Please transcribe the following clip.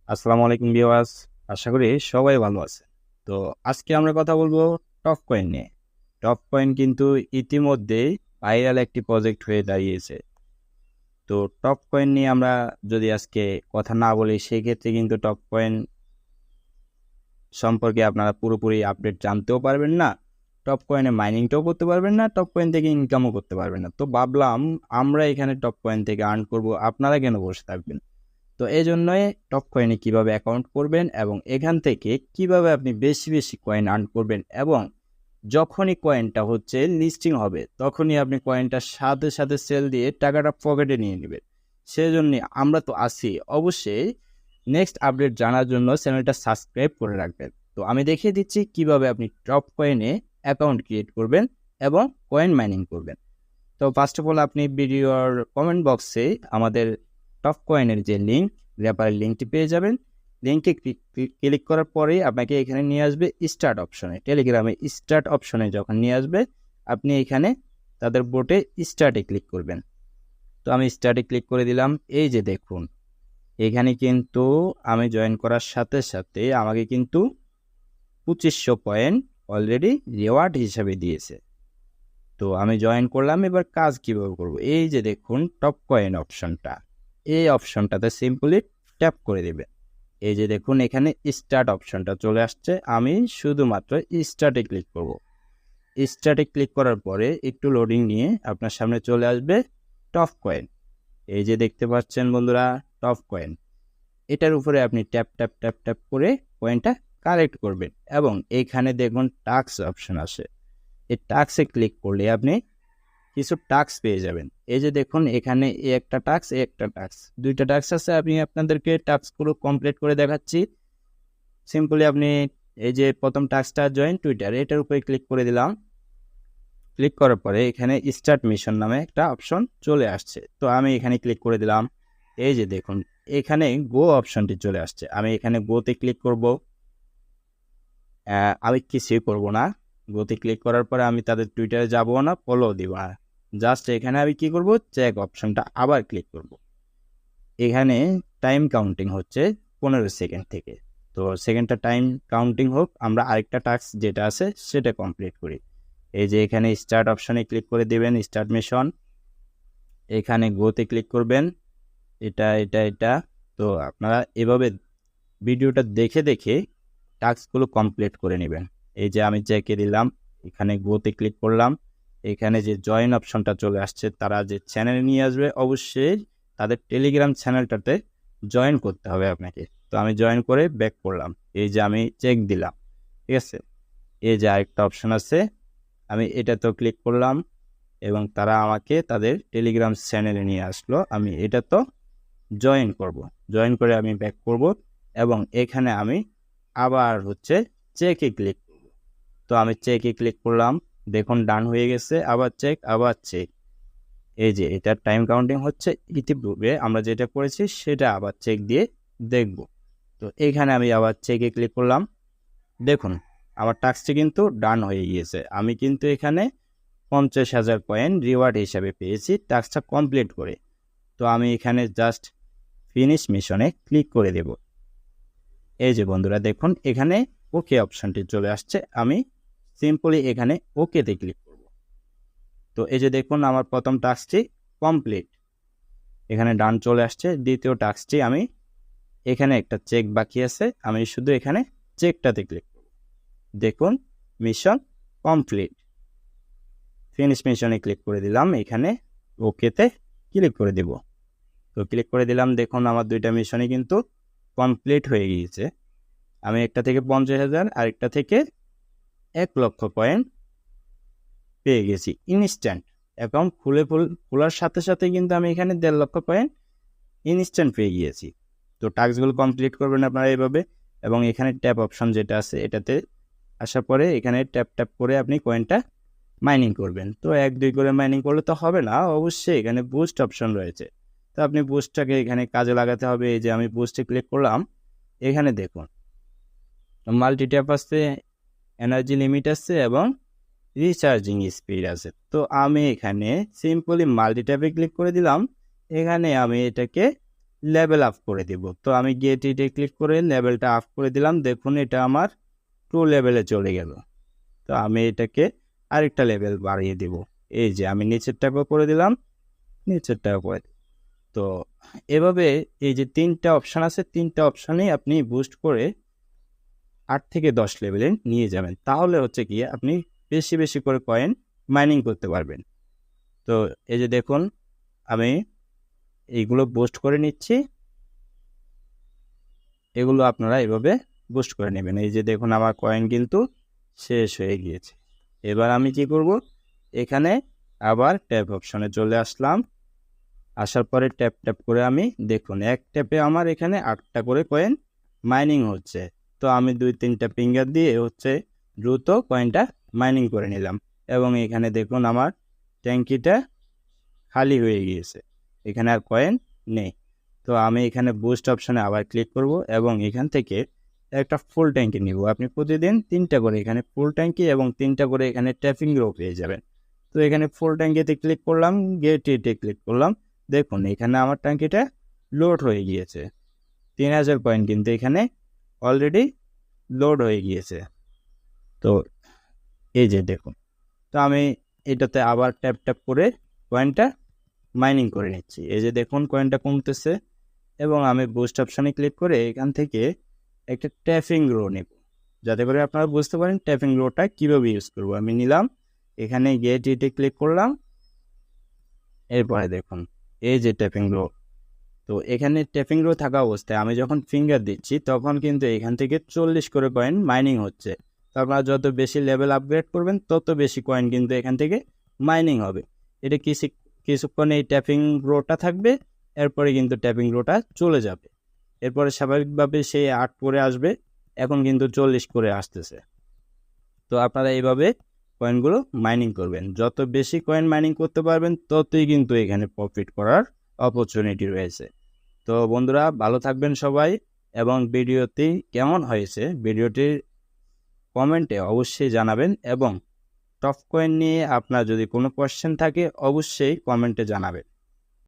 আসসালামু আলাইকুম ভিউয়ার্স। আশা করি সবাই ভালো আছে। তো আজকে আমরা কথা বলবো টপ কয়েন নিয়ে। টপ কয়েন কিন্তু ইতিমধ্যেই ভাইরাল একটি প্রজেক্ট হয়ে দাঁড়িয়েছে। তো টপ কয়েন নিয়ে আমরা যদি আজকে কথা না বলি সেক্ষেত্রে কিন্তু টপ কয়েন সম্পর্কে আপনারা পুরোপুরি আপডেট জানতেও পারবেন না, টপ কয়েনে মাইনিংটাও করতে পারবেন না, টপ কয়েন থেকে ইনকামও করতে পারবেন না। তো ভাবলাম আমরা এখানে টপ কয়েন থেকে আর্ন করব, আপনারা কেন বসে থাকবেন। তো এই জন্যই টপ কয়েনে কীভাবে অ্যাকাউন্ট করবেন এবং এখান থেকে কিভাবে আপনি বেশি বেশি কয়েন আর্ন করবেন এবং যখনই কয়েনটা লিস্টিং হবে তখনই আপনি কয়েনটার সাথে সাথে সেল দিয়ে টাকাটা পকেটে নিয়ে নেবেন। সেজন্য আমরা তো আছি, অবশ্যই নেক্সট আপডেট জানার জন্য চ্যানেলটা সাবস্ক্রাইব করে রাখবেন। তো আমি দেখিয়ে দিচ্ছি কিভাবে আপনি টপ কয়েনে অ্যাকাউন্ট ক্রিয়েট করবেন এবং কয়েন মাইনিং করবেন। তো ফার্স্ট অফ অল আপনি ভিডিওর কমেন্ট বক্সে আমাদের টপ কয়েনের যে লিঙ্ক, র্যাপারের লিঙ্কটি পেয়ে যাবেন। লিঙ্কে ক্লিক করার পরেই আপনাকে এখানে নিয়ে আসবে স্টার্ট অপশনে, টেলিগ্রামে স্টার্ট অপশনে যখন নিয়ে আসবে আপনি এখানে তাদের বোটে স্টার্টে ক্লিক করবেন। তো আমি স্টার্টে ক্লিক করে দিলাম। এই যে দেখুন এখানে কিন্তু আমি জয়েন করার সাথে সাথে আমাকে কিন্তু 2500 কয়েন অলরেডি রিওয়ার্ড হিসাবে দিয়েছে। তো আমি জয়েন করলাম। এবার কাজ কিভাবে করব, এই যে দেখুন টপ কয়েন অপশনটা, এই অপশনটাতে সিম্পলি ট্যাপ করে দেবে। এই যে দেখুন এখানে স্টার্ট অপশনটা চলে আসছে, আমি শুধুমাত্র স্টার্টে ক্লিক করব। স্টার্টে ক্লিক করার পরে একটু লোডিং নিয়ে আপনার সামনে চলে আসবে টপ কয়েন। এই যে দেখতে পাচ্ছেন বন্ধুরা টপ কয়েন, এটার উপরে আপনি ট্যাপ ট্যাপ ট্যাপ ট্যাপ করে কয়েনটা কালেক্ট করবেন এবং এইখানে দেখুন টাস্ক অপশন আসে। এই টাস্কে ক্লিক করলে আপনি কিছু টাস্ক পেয়ে যাবেন। এই যে দেখুন এখানে একটা টাস্ক, একটা টাস্ক, দুইটা টাস্ক আছে। আমি আপনাদেরকে টাস্কগুলো কমপ্লিট করে দেখাচ্ছি। সিম্পলি আপনি এই যে প্রথম টাস্কটা জয়েন টুইটার, এটার উপরে ক্লিক করে দিলাম। ক্লিক করার পরে এখানে স্টার্ট মিশন নামে একটা অপশন চলে আসছে। তো আমি এখানে ক্লিক করে দিলাম। এই যে দেখুন এখানে গো অপশনটি চলে আসছে, আমি এখানে গোতে ক্লিক করব। আমি কিছুই করব না। গোতে ক্লিক করার পরে আমি তাদের টুইটারে যাবো না, ফলো দিব না। জাস্ট এখানে আমি কি করব, চেক অপশনটা আবার ক্লিক করব। এখানে টাইম কাউন্টিং হচ্ছে 15 সেকেন্ড থেকে। তো সেকেন্ডটা টাইম কাউন্টিং হোক, আমরা আরেকটা টাস্ক যেটা আছে সেটা কমপ্লিট করি। এই যে এখানে স্টার্ট অপশনে ক্লিক করে দেবেন, স্টার্ট মিশন। এখানে গোতে ক্লিক করবেন, এটা এটা এটা। তো আপনারা এভাবে ভিডিওটা দেখে দেখে টাস্কগুলো কমপ্লিট করে নেবেন। এই যে আমি চেকে দিলাম, এখানে গোতে ক্লিক করলাম। এখানে যে জয়েন অপশনটা চলে আসছে, তারা যে চ্যানেলে নিয়ে আসবে অবশ্যই তাদের টেলিগ্রাম চ্যানেলটাতে জয়েন করতে হবে আপনাকে। তো আমি জয়েন করে ব্যাক করলাম। এই যে আমি চেক দিলাম, ঠিক আছে। এই যে আরেকটা অপশন আছে, আমি এটাতেও ক্লিক করলাম এবং তারা আমাকে তাদের টেলিগ্রাম চ্যানেলে নিয়ে আসলো। আমি এটা তো জয়েন করব, জয়েন করে আমি ব্যাক করব এবং এখানে আমি আবার চেকে ক্লিক করব। তো আমি চেকে ক্লিক করলাম, দেখুন ডান হয়ে গেছে। আবার চেক, আবার চেক। এই যে এটা টাইম কাউন্টিং হচ্ছে, ইতিপূর্বে আমরা যেটা করেছি সেটা আবার চেক দিয়ে দেখব। তো এখানে আমি আবার চেকে ক্লিক করলাম। দেখুন আমার টাস্কটি কিন্তু ডান হয়ে গিয়েছে। আমি কিন্তু এখানে 50,000 কয়েন রিওয়ার্ড হিসাবে পেয়েছি টাস্কটা কমপ্লিট করে। তো আমি এখানে জাস্ট ফিনিশ মিশনে ক্লিক করে দেব। এই যে বন্ধুরা দেখুন এখানে ওকে অপশনটি চলে আসছে, আমি সিম্পলি এখানে ওকেতে ক্লিক করব। তো এই যে দেখুন আমার প্রথম টাস্কটি কমপ্লিট, এখানে ডান চলে আসছে। দ্বিতীয় টাস্কটি আমি এখানে একটা চেক বাকি আছে, আমি শুধু এখানে চেকটাতে ক্লিক করব। দেখুন মিশন কমপ্লিট। ফিনিশ মিশনে ক্লিক করে দিলাম, এখানে ওকেতে ক্লিক করে দেব। তো ক্লিক করে দিলাম, দেখুন আমার দুইটা মিশনই কিন্তু কমপ্লিট হয়ে গিয়েছে। আমি একটা থেকে 50,000 আর একটা থেকে 1,00,000 কয়েন পেয়ে গেছি ইনস্ট্যান্ট। অ্যাকাউন্ট খোলার সাথে সাথে কিন্তু আমি এখানে 1,50,000 কয়েন ইনস্ট্যান্ট পেয়ে গিয়েছি। তো টাস্কগুলো কমপ্লিট করবেন আপনারা এইভাবে এবং এখানে ট্যাপ অপশন যেটা আছে এটাতে আসার পরে এখানে ট্যাপ ট্যাপ করে আপনি কয়েনটা মাইনিং করবেন। তো 1-2 করে মাইনিং করলে তো হবে না, অবশ্যই এখানে বুস্ট অপশন রয়েছে। তো আপনি বুস্টটাকে এখানে কাজে লাগাতে হবে। এই যে আমি বুস্টে ক্লিক করলাম, এখানে দেখুন মাল্টি ট্যাপ আছে, এনার্জি লিমিট আছে এবং রিচার্জিং স্পিড আছে। তো আমি এখানে সিম্পলি মাল্টি ট্যাপে ক্লিক করে দিলাম। এখানে আমি এটাকে লেভেল আপ করে দিব। তো আমি গেট ইটে ক্লিক করে লেভেলটা আপ করে দিলাম। দেখুন এটা আমার 2 লেভেলে চলে গেল। তো আমি এটাকে আরেকটা লেভেল বাড়িয়ে দিব। এই যে আমি নিচেরটাকেও করে দিলাম, নিচেরটাও করে দিলাম। তো এভাবে এই যে 3টা অপশান আছে, 3টা অপশানেই আপনি বুস্ট করে 8 থেকে 10 লেভেলে নিয়ে যাবেন। তাহলে হচ্ছে কি আপনি বেশি বেশি করে কয়েন মাইনিং করতে পারবেন। তো এই যে দেখুন আমি এইগুলো বুস্ট করে নিচ্ছি। এগুলো আপনারা এভাবে বুস্ট করে নেবেন। এই যে দেখুন আমার কয়েন কিন্তু শেষ হয়ে গিয়েছে। এবার আমি কি করব, এখানে আবার ট্যাপ অপশনে চলে আসলাম। আসার পরে ট্যাপ ট্যাপ করে আমি দেখুন এক ট্যাপে আমার এখানে 8টা করে কয়েন মাইনিং হচ্ছে। তো আমি 2-3টা ফিঙ্গার দিয়ে হচ্ছে দ্রুত কয়েনটা মাইনিং করে নিলাম। এবং এখানে দেখুন আমার ট্যাঙ্কিটা খালি হয়ে গিয়েছে, এখানে আর কয়েন নেই। তো আমি এখানে বুস্ট অপশনে আবার ক্লিক করব এবং এখান থেকে একটা ফুল ট্যাঙ্কি নিব। আপনি প্রতিদিন 3টা করে এখানে ফুল ট্যাঙ্কি এবং 3টা করে এখানে ট্যাপিং রো পেয়ে যাবেন। তো এখানে ফুল ট্যাঙ্কিতে ক্লিক করলাম, গেট ইটে ক্লিক করলাম। দেখুন এখানে আমার ট্যাঙ্কিটা লোড হয়ে গিয়েছে। 3000 কয়েন কিন্তু এখানে অলরেডি লোড হয়ে গিয়েছে। তো এই যে দেখুন, তো আমি এটাতে আবার ট্যাপ ট্যাপ করে কয়েনটা মাইনিং করে নিচ্ছি। এই যে দেখুন কয়েনটা কমতেছে এবং আমি বুস্ট অপশানে ক্লিক করে এখান থেকে একটা ট্যাপিং রো নেব, যাতে করে আপনারা বুঝতে পারেন ট্যাপিং রোটা কীভাবে ইউজ করবো। আমি নিলাম, এখানে গেট ইটে ক্লিক করলাম। এরপরে দেখুন এই যে ট্যাপিং রো। তো এখানে ট্যাপিং রো থাকা অবস্থায় আমি যখন ফিঙ্গার দিচ্ছি তখন কিন্তু এখান থেকে 40 করে কয়েন মাইনিং হচ্ছে। তো আপনারা যত বেশি লেভেল আপগ্রেড করবেন তত বেশি কয়েন কিন্তু এখান থেকে মাইনিং হবে। এটা কিছুক্ষণ এই ট্যাপিং রোটা থাকবে, এরপরে কিন্তু ট্যাপিং রোটা চলে যাবে। এরপরে স্বাভাবিকভাবে সেই 8 করে আসবে, এখন কিন্তু 40 করে আসতেছে। তো আপনারা এইভাবে কয়েনগুলো মাইনিং করবেন। যত বেশি কয়েন মাইনিং করতে পারবেন ততই কিন্তু এখানে প্রফিট করার অপরচুনিটি রয়েছে। তো বন্ধুরা ভালো থাকবেন সবাই, এবং ভিডিওটি কেমন হয়েছে ভিডিওটির কমেন্টে অবশ্যই জানাবেন, এবং টপ কয়েন নিয়ে আপনার যদি কোনো কোয়েশ্চেন থাকে অবশ্যই কমেন্টে জানাবেন।